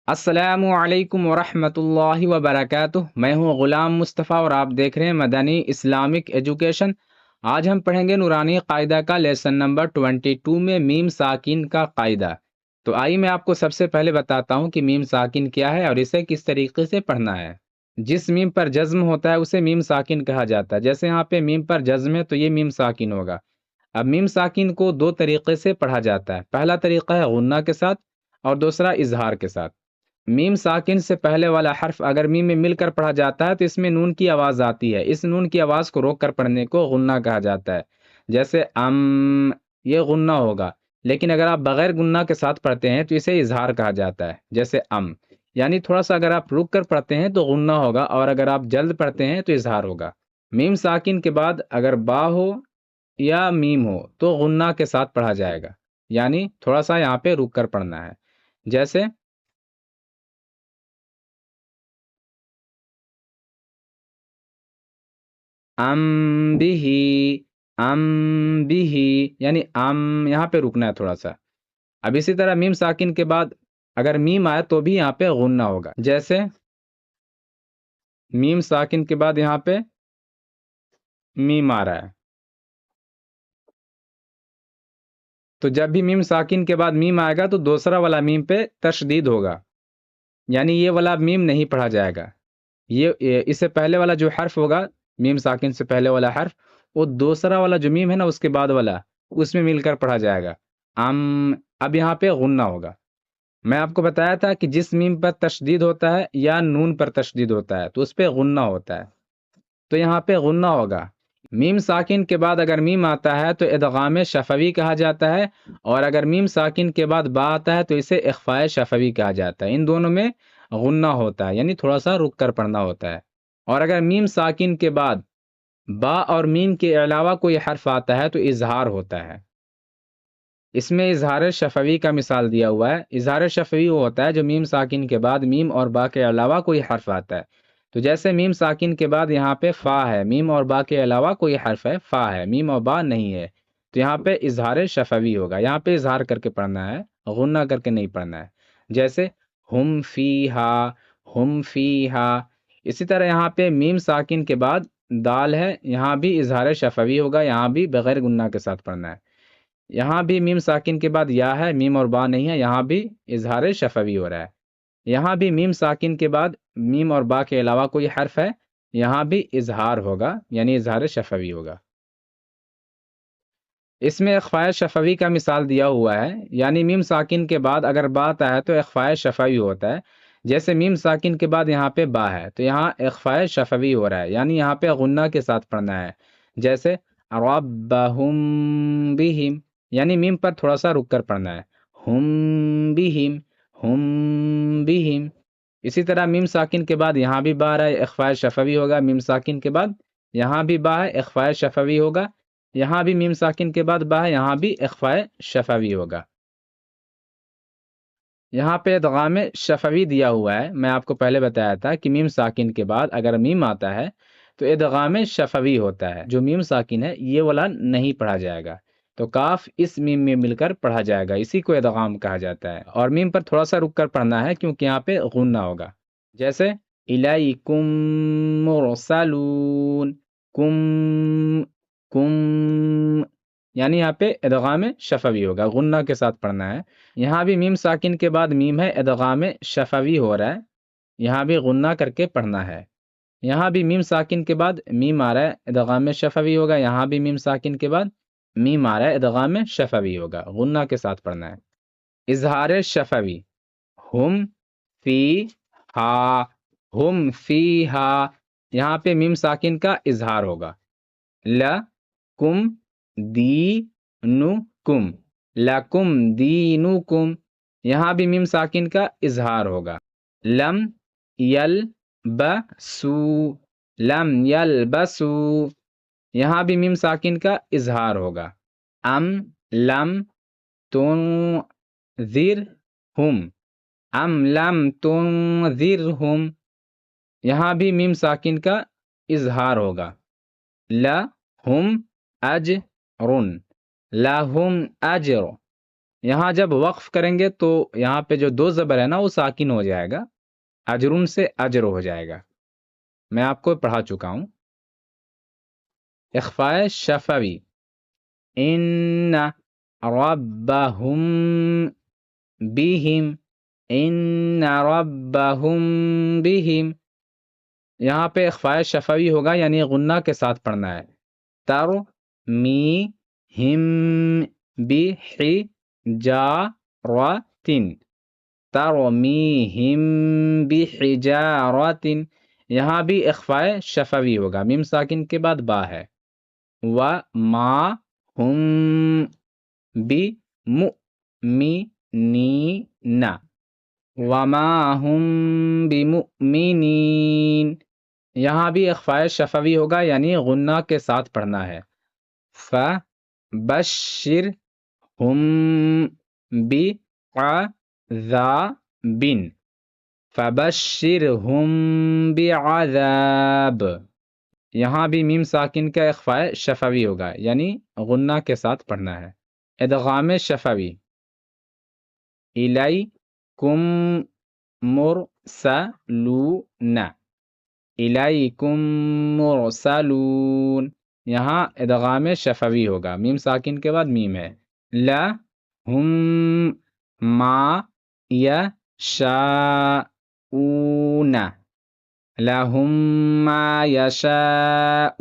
السلام علیکم ورحمۃ اللہ وبرکاتہ۔ میں ہوں غلام مصطفیٰ اور آپ دیکھ رہے ہیں مدنی اسلامک ایجوکیشن۔ آج ہم پڑھیں گے نورانی قاعدہ کا لیسن نمبر 22 میں میم ساکن کا قاعدہ۔ تو آئیے میں آپ کو سب سے پہلے بتاتا ہوں کہ میم ساکن کیا ہے اور اسے کس طریقے سے پڑھنا ہے۔ جس میم پر جزم ہوتا ہے اسے میم ساکن کہا جاتا ہے۔ جیسے یہاں پہ میم پر جزم ہے تو یہ میم ساکن ہوگا۔ اب میم ساکن کو دو طریقے سے پڑھا جاتا ہے۔ پہلا طریقہ ہے غنہ کے ساتھ اور دوسرا اظہار کے ساتھ۔ میم ساکن سے پہلے والا حرف اگر میم میں مل کر پڑھا جاتا ہے تو اس میں نون کی آواز آتی ہے۔ اس نون کی آواز کو روک کر پڑھنے کو غنہ کہا جاتا ہے۔ جیسے یہ غنہ ہوگا، لیکن اگر آپ بغیر غنہ کے ساتھ پڑھتے ہیں تو اسے اظہار کہا جاتا ہے۔ جیسے یعنی تھوڑا سا اگر آپ رک کر پڑھتے ہیں تو غنہ ہوگا اور اگر آپ جلد پڑھتے ہیں تو اظہار ہوگا۔ میم ساکن کے بعد اگر با ہو یا میم ہو تو غنہ کے ساتھ پڑھا جائے گا، یعنی تھوڑا سا یہاں پہ رک کر پڑھنا ہے۔ جیسے بھی یعنی یہاں پہ رکنا ہے تھوڑا سا۔ اب اسی طرح میم ساکن کے بعد اگر میم آئے تو بھی یہاں پہ غنہ ہوگا۔ جیسے میم ساکن کے بعد یہاں پہ میم آ رہا ہے، تو جب بھی میم ساکن کے بعد میم آئے گا تو دوسرا والا میم پہ تشدید ہوگا، یعنی یہ والا میم نہیں پڑھا جائے گا۔ اس سے پہلے والا جو حرف ہوگا، میم ساکن سے پہلے والا حرف، وہ دوسرا والا جو میم ہے نا اس کے بعد والا، اس میں مل کر پڑھا جائے گا۔ اب یہاں پہ غنہ ہوگا۔ میں آپ کو بتایا تھا کہ جس میم پر تشدید ہوتا ہے یا نون پر تشدید ہوتا ہے تو اس پہ غنہ ہوتا ہے، تو یہاں پہ غنہ ہوگا۔ میم ساکن کے بعد اگر میم آتا ہے تو ادغام شفوی کہا جاتا ہے، اور اگر میم ساکن کے بعد با آتا ہے تو اسے اخفاء شفوی کہا جاتا ہے۔ ان دونوں میں غنہ ہوتا ہے، یعنی تھوڑا سا رک کر پڑھنا ہوتا ہے۔ اور اگر میم ساکن کے بعد با اور میم کے علاوہ کوئی حرف آتا ہے تو اظہار ہوتا ہے۔ اس میں اظہار شفوی کا مثال دیا ہوا ہے۔ اظہار شفوی وہ ہوتا ہے جو میم ساکن کے بعد میم اور با کے علاوہ کوئی حرف آتا ہے۔ تو جیسے میم ساکن کے بعد یہاں پہ فا ہے، میم اور با کے علاوہ کوئی حرف ہے، فا ہے، میم اور با نہیں ہے، تو یہاں پہ اظہار شفوی ہوگا۔ یہاں پہ اظہار کر کے پڑھنا ہے، غنہ کر کے نہیں پڑھنا ہے۔ جیسے ہم فیہا۔ اسی طرح یہاں پہ میم ساکن کے بعد دال ہے، یہاں بھی اظہار شفوی ہوگا، یہاں بھی بغیر غنہ کے ساتھ پڑھنا ہے۔ یہاں بھی میم ساکن کے بعد یا ہے، میم اور با نہیں ہے، یہاں بھی اظہار شفوی ہو رہا ہے۔ یہاں بھی میم ساکن کے بعد میم اور با کے علاوہ کوئی حرف ہے، یہاں بھی اظہار ہوگا، یعنی اظہار شفوی ہوگا۔ اس میں اخفاء شفوی کا مثال دیا ہوا ہے، یعنی میم ساکن کے بعد اگر با آتا ہے تو اخفاء شفوی ہوتا ہے۔ جیسے میم ساکن کے بعد یہاں پہ با ہے تو یہاں اخفاء شفوی ہو رہا ہے، یعنی یہاں پہ غنہ کے ساتھ پڑھنا ہے۔ جیسے ربہم بہم، یعنی میم پر تھوڑا سا رک کر پڑھنا ہے، ہم بہم۔ اسی طرح میم ساکن کے بعد یہاں بھی با ہے، اخفاء شفوی ہوگا۔ میم ساکن کے بعد یہاں بھی با ہے، اخفاء شفوی ہوگا۔ یہاں بھی میم ساکن کے بعد با ہے، یہاں بھی اخفاء شفوی ہوگا۔ یہاں پہ ادغام شفوی دیا ہوا ہے۔ میں آپ کو پہلے بتایا تھا کہ میم ساکن کے بعد اگر میم آتا ہے تو ادغام شفوی ہوتا ہے، جو میم ساکن ہے یہ والا نہیں پڑھا جائے گا، تو کاف اس میم میں مل کر پڑھا جائے گا، اسی کو ادغام کہا جاتا ہے۔ اور میم پر تھوڑا سا رک کر پڑھنا ہے کیونکہ یہاں پہ غنہ ہوگا۔ جیسے الیکم مرسلون، کم، یعنی یہاں پہ ادغام شفوی ہوگا، غنہ کے ساتھ پڑھنا ہے۔ یہاں بھی میم ساکن کے بعد میم ہے، ادغام شفوی ہو رہا ہے، یہاں بھی غنہ کر کے پڑھنا ہے۔ یہاں بھی میم ساکن کے بعد میم آ رہا ہے، ادغام شفوی ہوگا، یہاں بھی میم ساکن کے بعد میم آ رہا ہے، ادغام شفوی ہوگا، غنہ کے ساتھ پڑھنا ہے۔ اظہار شفوی، ہم فیہا، یہاں پہ میم ساکن کا اظہار ہوگا۔ لکم دینکم، لکم دینکم، یہاں بھی میم ساکن کا اظہار ہوگا۔ لم یلبسو، یہاں بھی میم ساکن کا اظہار ہوگا۔ لم تنذرہم، یہاں بھی میم ساکن کا اظہار ہوگا۔ لہم اجر، یہاں جب وقف کریں گے تو یہاں پہ جو دو زبر ہے نا وہ ساکن ہو جائے گا، اجرن سے اجر ہو جائے گا. میں آپ کو پڑھا چکا ہوں. اخفاء شفوی، ان ربهم بهم، ان ربهم بهم. یہاں پہ اخفاء شفوی ہوگا یعنی غنہ کے ساتھ پڑھنا ہے. تر می ہم بحجارۃ، ترمیہم بحجارۃ. یہاں بھی اخفاء شفوی ہوگا، میم ساکن کے بعد با ہے. وما ہم بمؤمنین، وما ہم بمؤمنین. یہاں بھی اخفاء شفوی ہوگا یعنی غنہ کے ساتھ پڑھنا ہے. فبشرہم بعذاب، فبشرہم بعذاب. یہاں بھی میم ساکن کا اخفاء شفوی ہوگا یعنی غنہ کے ساتھ پڑھنا ہے. ادغام شفوی، الیکم مرسلون، الیکم مرسلون. یہاں ادغام شفوی ہوگا، میم ساکن کے بعد میم ہے. لہم ما یشاؤون، لہم ما یشاؤون.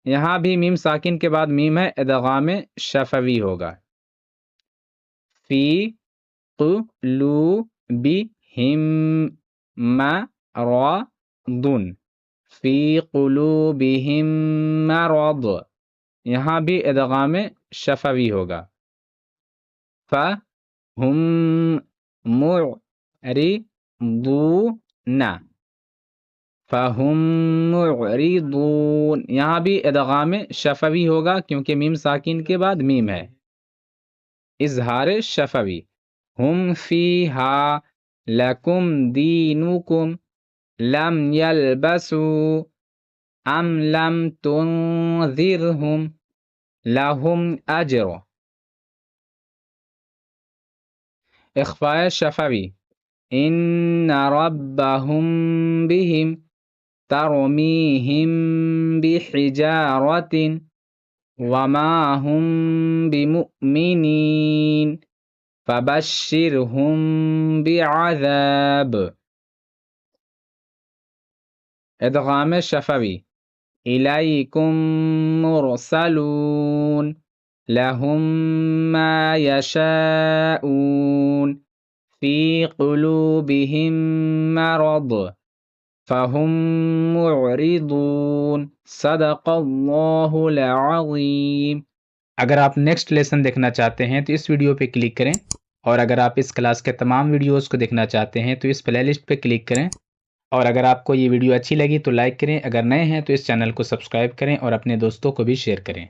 یہاں بھی میم ساکن کے بعد میم ہے، ادغام شفوی ہوگا. فی قلوبہم مرض، فی قلوبہم مرض. یہاں بھی ادغام شفوی ہوگا. فہم معرضون، فہم معرضون. یہاں بھی ادغام شفوی ہوگا کیونکہ میم ساکن کے بعد میم ہے. اظہار شفوی، ہم فیہا لکم دینکم لم یلبسوا ام لم تنذرہم لہم اجر. اخفاء شفوی، ان ربہم بہم ترمیہم بحجارۃ وما ہم بمؤمنین فبشرہم بعذاب. ادغام شفوی، الیکم مرسلون، لہم ما یشاؤون، فی قلوبہم مرض فہم معرضون. صدق اللہ العظیم. اگر آپ نیکسٹ لیسن دیکھنا چاہتے ہیں تو اس ویڈیو پہ کلک کریں، اور اگر آپ اس کلاس کے تمام ویڈیوز کو دیکھنا چاہتے ہیں تو اس پلے لسٹ پہ کلک کریں. اور اگر آپ کو یہ ویڈیو اچھی لگی تو لائک کریں، اگر نئے ہیں تو اس چینل کو سبسکرائب کریں اور اپنے دوستوں کو بھی شیئر کریں.